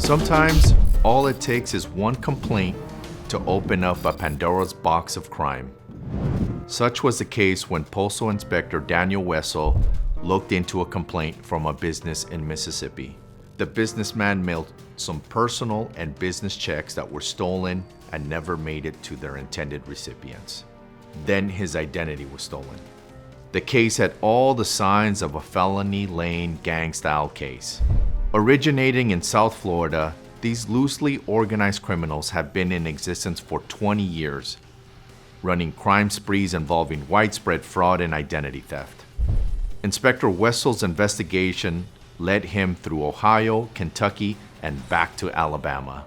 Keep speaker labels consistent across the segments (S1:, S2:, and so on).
S1: Sometimes, all it takes is one complaint to open up a Pandora's box of crime. Such was the case when Postal Inspector Daniel Wessel looked into a complaint from a business in Mississippi. The businessman mailed some personal and business checks that were stolen and never made it to their intended recipients. Then his identity was stolen. The case had all the signs of a Felony Lane Gang style case. Originating in South Florida, these loosely organized criminals have been in existence for 20 years, running crime sprees involving widespread fraud and identity theft. Inspector Wessel's investigation led him through Ohio, Kentucky, and back to Alabama.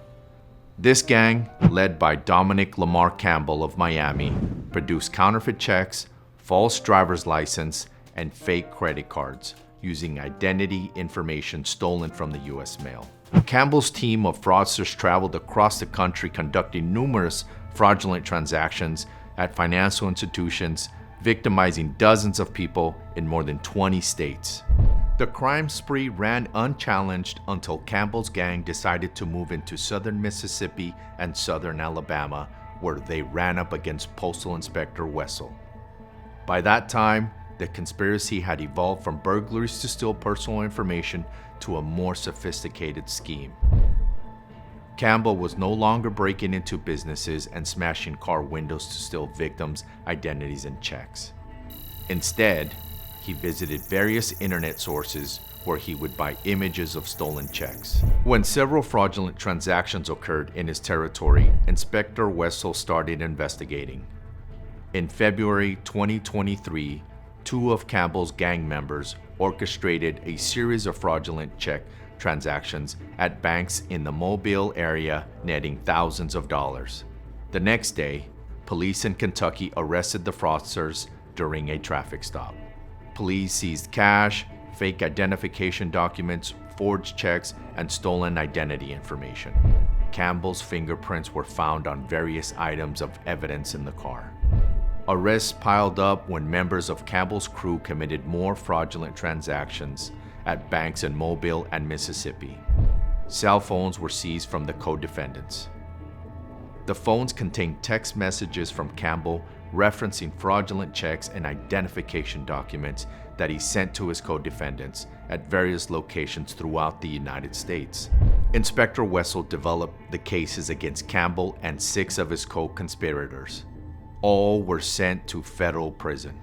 S1: This gang, led by Dominic Lamar Campbell of Miami, produced counterfeit checks, false driver's license, and fake credit cards, using identity information stolen from the U.S. mail. Campbell's team of fraudsters traveled across the country conducting numerous fraudulent transactions at financial institutions, victimizing dozens of people in more than 20 states. The crime spree ran unchallenged until Campbell's gang decided to move into southern Mississippi and southern Alabama, where they ran up against Postal Inspector Wessel. By that time, the conspiracy had evolved from burglaries to steal personal information to a more sophisticated scheme. Campbell was no longer breaking into businesses and smashing car windows to steal victims' identities and checks. Instead, he visited various internet sources where he would buy images of stolen checks. When several fraudulent transactions occurred in his territory, Inspector Wessel started investigating. In February 2023, two of Campbell's gang members orchestrated a series of fraudulent check transactions at banks in the Mobile area, netting thousands of dollars. The next day, police in Kentucky arrested the fraudsters during a traffic stop. Police seized cash, fake identification documents, forged checks, and stolen identity information. Campbell's fingerprints were found on various items of evidence in the car. Arrests piled up when members of Campbell's crew committed more fraudulent transactions at banks in Mobile and Mississippi. Cell phones were seized from the co-defendants. The phones contained text messages from Campbell referencing fraudulent checks and identification documents that he sent to his co-defendants at various locations throughout the United States. Inspector Wessel developed the cases against Campbell and 6 of his co-conspirators. All were sent to federal prison.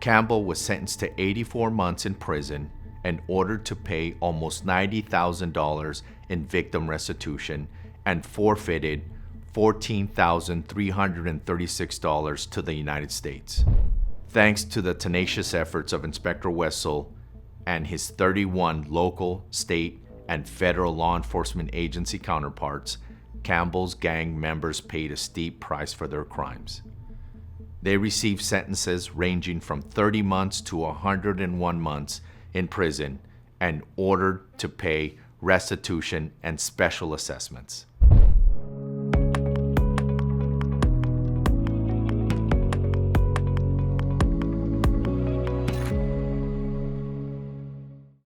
S1: Campbell was sentenced to 84 months in prison and ordered to pay almost $90,000 in victim restitution and forfeited $14,336 to the United States. Thanks to the tenacious efforts of Inspector Wessel and his 31 local, state, and federal law enforcement agency counterparts, Campbell's gang members paid a steep price for their crimes. They received sentences ranging from 30 months to 101 months in prison and ordered to pay restitution and special assessments.